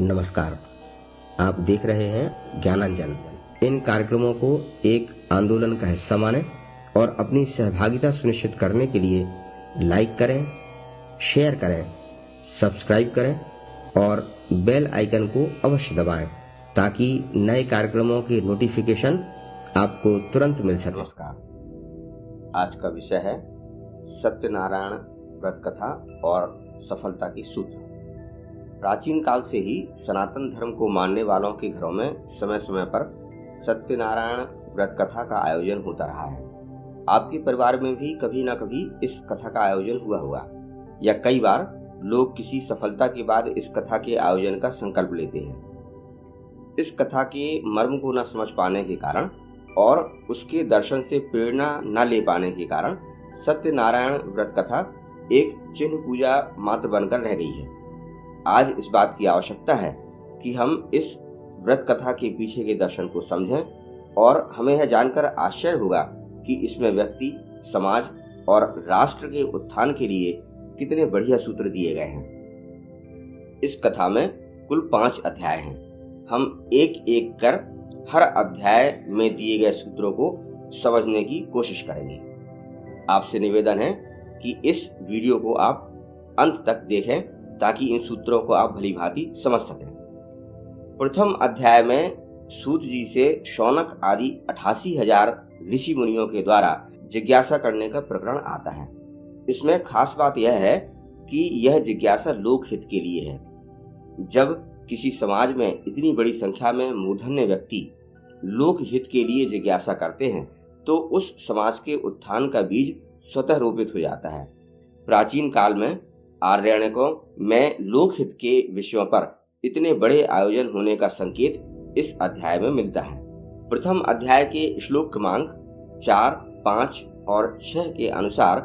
नमस्कार। आप देख रहे हैं ज्ञानांजन। इन कार्यक्रमों को एक आंदोलन का हिस्सा मानें और अपनी सहभागिता सुनिश्चित करने के लिए लाइक करें, शेयर करें, सब्सक्राइब करें और बेल आइकन को अवश्य दबाएं ताकि नए कार्यक्रमों की नोटिफिकेशन आपको तुरंत मिल सके। नमस्कार। आज का विषय है सत्यनारायण व्रत कथा और सफलता की सूत्र। प्राचीन काल से ही सनातन धर्म को मानने वालों के घरों में समय समय पर सत्यनारायण व्रत कथा का आयोजन होता रहा है। आपके परिवार में भी कभी न कभी इस कथा का आयोजन हुआ होगा या कई बार लोग किसी सफलता के बाद इस कथा के आयोजन का संकल्प लेते हैं। इस कथा के मर्म को न समझ पाने के कारण और उसके दर्शन से प्रेरणा न ले पाने के कारण सत्यनारायण व्रत कथा एक चिन्ह पूजा मात्र बनकर रह गई है। आज इस बात की आवश्यकता है कि हम इस व्रत कथा के पीछे के दर्शन को समझें और हमें यह जानकर आश्चर्य होगा कि इसमें व्यक्ति, समाज और राष्ट्र के उत्थान के लिए कितने बढ़िया सूत्र दिए गए हैं। इस कथा में कुल 5 अध्याय हैं। हम एक एक कर हर अध्याय में दिए गए सूत्रों को समझने की कोशिश करेंगे। आपसे निवेदन है कि इस वीडियो को आप अंत तक देखें ताकि इन सूत्रों को आप भली भांति समझ सकें। प्रथम अध्याय में सूत जी से शौनक आदि 88,000 ऋषि मुनियों के द्वारा जिज्ञासा करने का प्रकरण आता है। इसमें खास बात यह है कि यह जिज्ञासा लोकहित के लिए है। जब किसी समाज में इतनी बड़ी संख्या में मूर्धन्य व्यक्ति लोकहित के लिए जिज्ञासा करते हैं तो उस समाज के उत्थान का बीज स्वतः रोपित हो जाता है। प्राचीन काल में आर्यणकों में लोकहित के विषयों पर इतने बड़े आयोजन होने का संकेत इस अध्याय में मिलता है। प्रथम अध्याय के श्लोक क्रमांक 4, 5 और 6 के अनुसार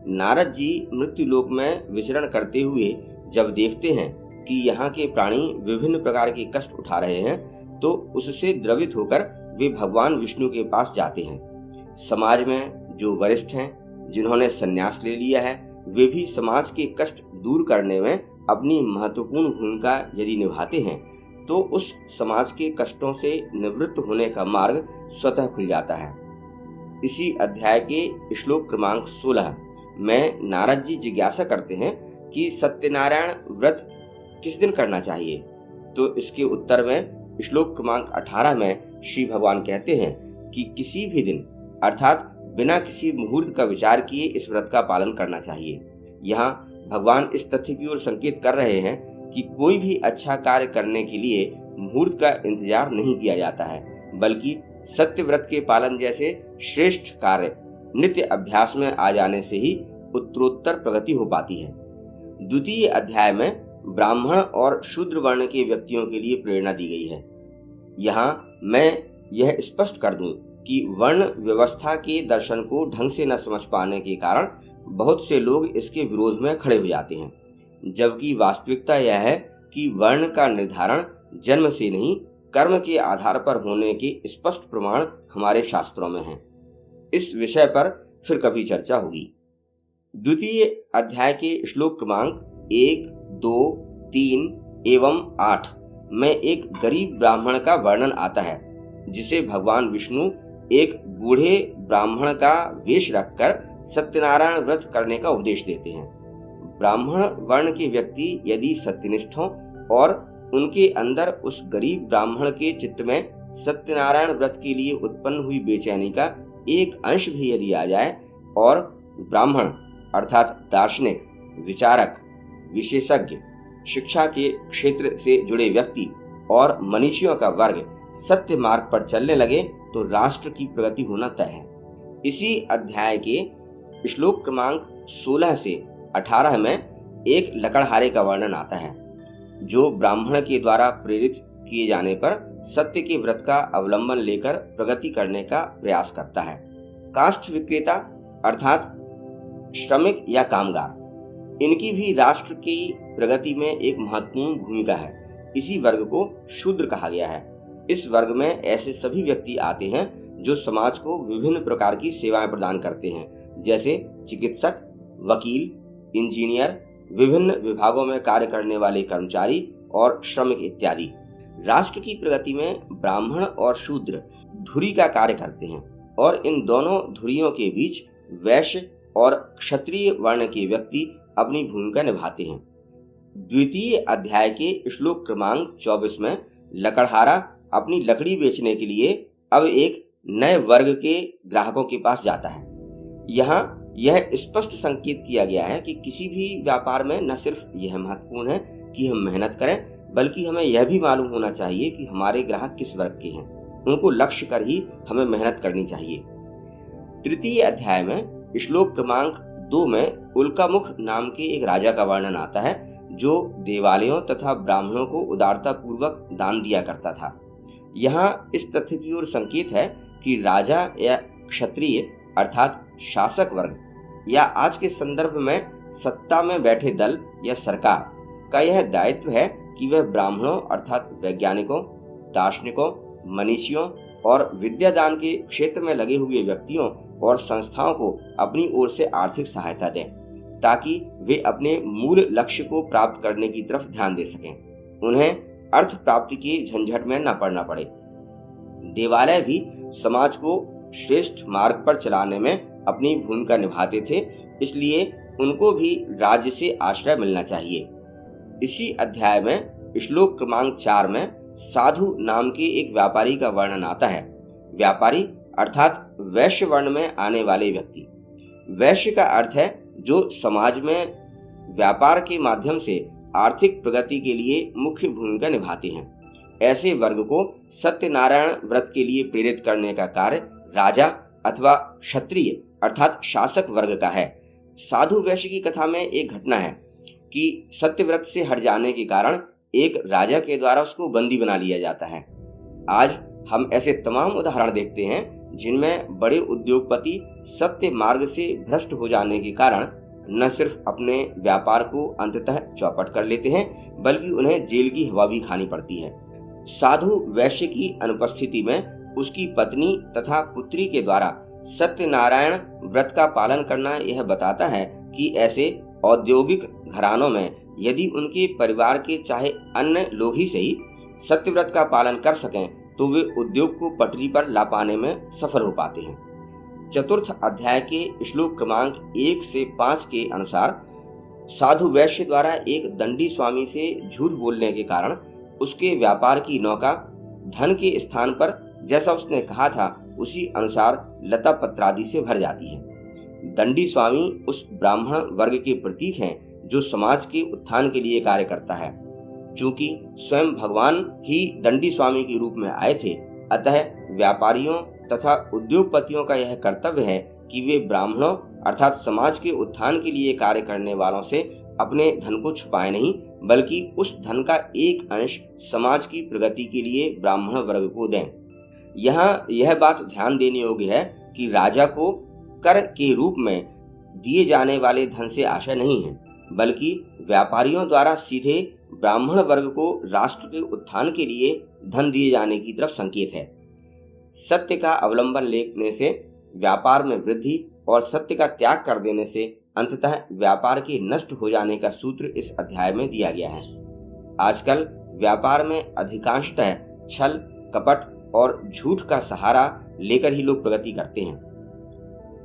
नारद जी मृत्युलोक में विचरण करते हुए जब देखते हैं कि यहाँ के प्राणी विभिन्न प्रकार के कष्ट उठा रहे हैं तो उससे द्रवित होकर वे भगवान विष्णु के पास जाते हैं। समाज में जो वरिष्ठ हैं, जिन्होंने संन्यास ले लिया है, वे भी समाज के कष्ट दूर करने में अपनी महत्वपूर्ण भूमिका यदि निभाते हैं तो उस समाज के कष्टों से निवृत्त होने का मार्ग स्वतः खुल जाता है। इसी अध्याय के श्लोक क्रमांक 16 में नारद जी जिज्ञासा करते हैं कि सत्यनारायण व्रत किस दिन करना चाहिए। तो इसके उत्तर में श्लोक क्रमांक 18 में श्री भगवान कहते हैं कि किसी भी दिन अर्थात बिना किसी मुहूर्त का विचार किए इस व्रत का पालन करना चाहिए। यहाँ भगवान इस तथ्य की ओर संकेत कर रहे हैं कि कोई भी अच्छा कार्य करने के लिए मुहूर्त का इंतजार नहीं किया जाता है, बल्कि सत्य व्रत के पालन जैसे श्रेष्ठ कार्य नित्य अभ्यास में आ जाने से ही उत्तरोत्तर प्रगति हो पाती है। द्वितीय अध्याय में ब्राह्मण और शूद्र वर्ण के व्यक्तियों के लिए प्रेरणा दी गई है। यहाँ मैं यह स्पष्ट कर दूं कि वर्ण व्यवस्था के दर्शन को ढंग से न समझ पाने के कारण बहुत से लोग इसके विरोध में खड़े हो जाते हैं, जबकि वास्तविकता यह है कि वर्ण का निर्धारण जन्म से नहीं कर्म के आधार पर होने के स्पष्ट प्रमाण हमारे शास्त्रों में हैं। इस विषय पर फिर कभी चर्चा होगी। द्वितीय अध्याय के श्लोक क्रमांक 1, 2, 3 एवं 8 में एक गरीब ब्राह्मण का वर्णन आता है, जिसे भगवान विष्णु एक बूढ़े ब्राह्मण का वेश रखकर सत्यनारायण व्रत करने का उपदेश देते हैं। ब्राह्मण वर्ण के व्यक्ति यदि सत्यनिष्ठ हों और उनके अंदर उस गरीब ब्राह्मण के चित्त में सत्यनारायण व्रत के लिए उत्पन्न हुई बेचैनी का एक अंश भी यदि आ जाए और ब्राह्मण अर्थात दार्शनिक, विचारक, विशेषज्ञ, शिक्षा के क्षेत्र से जुड़े व्यक्ति और मनीषियों का वर्ग सत्य मार्ग पर चलने लगे तो राष्ट्र की प्रगति होना तय है। इसी अध्याय के श्लोक क्रमांक 16 से 18 में एक लकड़हारे का वर्णन आता है, जो ब्राह्मण के द्वारा प्रेरित किए जाने पर सत्य के व्रत का अवलंबन लेकर प्रगति करने का प्रयास करता है। काष्ठ विक्रेता अर्थात श्रमिक या कामगार, इनकी भी राष्ट्र की प्रगति में एक महत्वपूर्ण भूमिका है। इसी वर्ग को शूद्र कहा गया है। इस वर्ग में ऐसे सभी व्यक्ति आते हैं जो समाज को विभिन्न प्रकार की सेवाएं प्रदान करते हैं, जैसे चिकित्सक, वकील, इंजीनियर, विभिन्न विभागों में कार्य करने वाले कर्मचारी और श्रमिक इत्यादि। राष्ट्र की प्रगति में ब्राह्मण और शूद्र धुरी का कार्य करते हैं और इन दोनों धुरियों के बीच वैश्य और क्षत्रिय वर्ण के व्यक्ति अपनी भूमिका निभाते हैं। द्वितीय अध्याय के श्लोक क्रमांक 24 में लकड़हारा अपनी लकड़ी बेचने के लिए अब एक नए वर्ग के ग्राहकों के पास जाता है। यहाँ यह स्पष्ट संकेत किया गया है कि किसी भी व्यापार में न सिर्फ यह महत्वपूर्ण है कि हम मेहनत करें, बल्कि हमें यह भी मालूम होना चाहिए कि हमारे ग्राहक किस वर्ग के हैं। उनको लक्ष्य कर ही हमें मेहनत करनी चाहिए। तृतीय अध्याय में श्लोक क्रमांक 2 में उल्कामुख नाम के एक राजा का वर्णन आता है जो देवालयों तथा ब्राह्मणों को उदारता पूर्वक दान दिया करता था। यहाँ इस तथ्य की ओर संकेत है कि राजा या क्षत्रिय अर्थात शासक वर्ग या आज के संदर्भ में सत्ता में बैठे दल या सरकार का यह दायित्व है कि वह ब्राह्मणों अर्थात वैज्ञानिकों, दार्शनिकों, मनीषियों और विद्यादान के क्षेत्र में लगे हुए व्यक्तियों और संस्थाओं को अपनी ओर से आर्थिक सहायता दें ताकि वे अपने मूल लक्ष्य को प्राप्त करने की तरफ ध्यान दे सकें। उन्हें अर्थ प्राप्ति के झंझट में न पड़ना पड़े। देवालय भी समाज को श्रेष्ठ मार्ग पर चलाने में अपनी भूमिका निभाते थे, इसलिए उनको भी राज्य से आश्रय मिलना चाहिए। इसी अध्याय में श्लोक क्रमांक 4 में साधु नाम के एक व्यापारी का वर्णन आता है। व्यापारी अर्थात वैश्य वर्ण में आने वाले व्यक्ति। वैश्य का अर्थ है जो समाज में व्यापार के माध्यम से आर्थिक प्रगति के लिए मुख्य भूमिका निभाते हैं। ऐसे वर्ग को सत्यनारायण व्रत के लिए प्रेरित करने का कार्य राजा अथवा क्षत्रिय अर्थात शासक वर्ग का है। साधु वैश्य की कथा में एक घटना है कि सत्यव्रत से हट जाने के कारण एक राजा के द्वारा उसको बंदी बना लिया जाता है। आज हम ऐसे तमाम उदाहरण देखते हैं जिनमें बड़े उद्योगपति सत्य मार्ग से भ्रष्ट हो जाने के कारण न सिर्फ अपने व्यापार को अंततः चौपट कर लेते हैं, बल्कि उन्हें जेल की हवा भी खानी पड़ती है। साधु वैश्य की अनुपस्थिति में उसकी पत्नी तथा पुत्री के द्वारा सत्यनारायण व्रत का पालन करना यह बताता है कि ऐसे औद्योगिक घरानों में यदि उनके परिवार के चाहे अन्य लोग ही सही सत्यव्रत का पालन कर सकें तो वे उद्योग को पटरी पर ला पाने में सफल हो पाते हैं। चतुर्थ अध्याय के श्लोक क्रमांक 1 से 5 के अनुसार साधु वैश्य द्वारा एक दंडी स्वामी से झूठ बोलने के कारण उसके व्यापार की नौका धन के स्थान पर जैसा उसने कहा था उसी अनुसार लता पत्रादि से भर जाती है। दंडी स्वामी उस ब्राह्मण वर्ग के प्रतीक हैं जो समाज के उत्थान के लिए कार्य करता है। चूंकि स्वयं भगवान ही दंडी स्वामी के रूप में आए थे, अतः व्यापारियों तथा उद्योगपतियों का यह कर्तव्य है कि वे ब्राह्मणों अर्थात समाज के उत्थान के लिए कार्य करने वालों से अपने धन को छुपाए नहीं, बल्कि उस धन का एक अंश समाज की प्रगति के लिए ब्राह्मण वर्ग को दें। यहाँ यह बात ध्यान देने योग्य है कि राजा को कर के रूप में दिए जाने वाले धन से आशय नहीं है, बल्कि व्यापारियों द्वारा सीधे ब्राह्मण वर्ग को राष्ट्र के उत्थान के लिए धन दिए जाने की तरफ संकेत है। सत्य का अवलंबन लेने से व्यापार में वृद्धि और सत्य का त्याग कर देने से अंततः व्यापार के नष्ट हो जाने का सूत्र इस अध्याय में दिया गया है। आजकल व्यापार में अधिकांशतः छल, कपट और झूठ का सहारा लेकर ही लोग प्रगति करते हैं।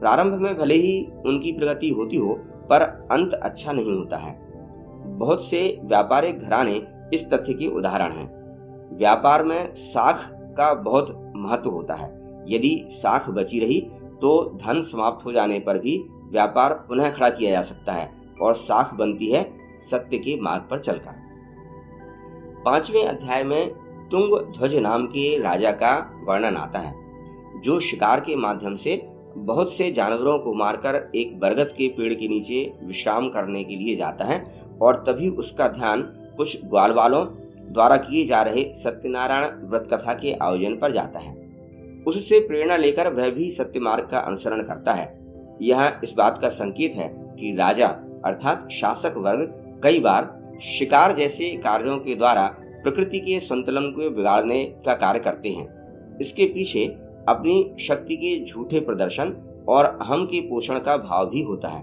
प्रारंभ में भले ही उनकी प्रगति होती हो, पर अंत अच्छा नहीं होता है। बहुत से व्यापारिक घराने इस तथ्य के उदाहरण हैं। व्यापार में साख का बहुत महत्व होता है। यदि साख बची रही तो धन समाप्त हो जाने पर भी व्यापार पुनः खड़ा किया जा सकता है और साख बनती है सत्य के मार्ग पर चलकर। 5वें अध्याय में तुंग ध्वज नाम के राजा का वर्णन आता है, जो शिकार के माध्यम से बहुत से जानवरों को मारकर एक बरगद के पेड़ के नीचे विश्राम करने के लिए जाता है और तभी उसका ध्यान कुछ ग्वालवालों द्वारा किए जा रहे सत्यनारायण व्रत कथा के आयोजन पर जाता है। उससे प्रेरणा लेकर वह भी सत्य मार्ग का अनुसरण करता है। यह इस बात का संकेत है कि राजा अर्थात शासक वर्ग कई बार शिकार जैसे कार्यों के द्वारा प्रकृति के संतुलन को बिगाड़ने का कार्य करते हैं। इसके पीछे अपनी शक्ति के झूठे प्रदर्शन और अहम के पोषण का भाव भी होता है।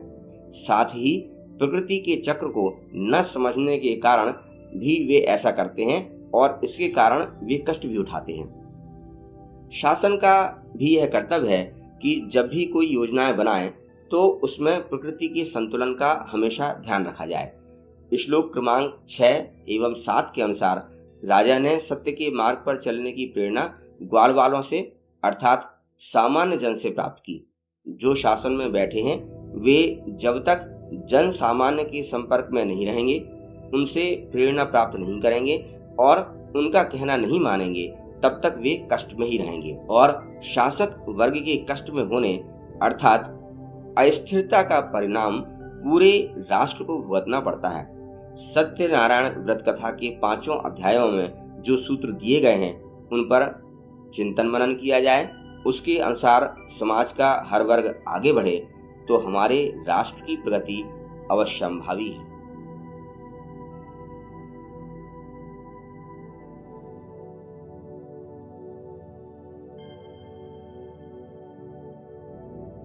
साथ ही प्रकृति के चक्र को न समझने के कारण भी वे ऐसा करते हैं और इसके कारण वे कष्ट भी उठाते हैं। शासन का भी यह कर्तव्य है कि जब भी कोई योजनाएं बनाएं तो उसमें प्रकृति के संतुलन का हमेशा ध्यान रखा जाए। श्लोक क्रमांक 6 एवं 7 के अनुसार राजा ने सत्य के मार्ग पर चलने की प्रेरणा ग्वाल वालों से अर्थात सामान्य जन से प्राप्त की। जो शासन में बैठे हैं वे जब तक जन सामान्य के संपर्क में नहीं रहेंगे, उनसे प्रेरणा प्राप्त नहीं करेंगे और उनका कहना नहीं मानेंगे, तब तक वे कष्ट में ही रहेंगे और शासक वर्ग के कष्ट में होने अर्थात अस्थिरता का परिणाम पूरे राष्ट्र को भुगतना पड़ता है। सत्यनारायण व्रत कथा के 5 अध्यायों में जो सूत्र दिए गए हैं उन पर चिंतन मनन किया जाए, उसके अनुसार समाज का हर वर्ग आगे बढ़े तो हमारे राष्ट्र की प्रगति अवश्यंभावी है।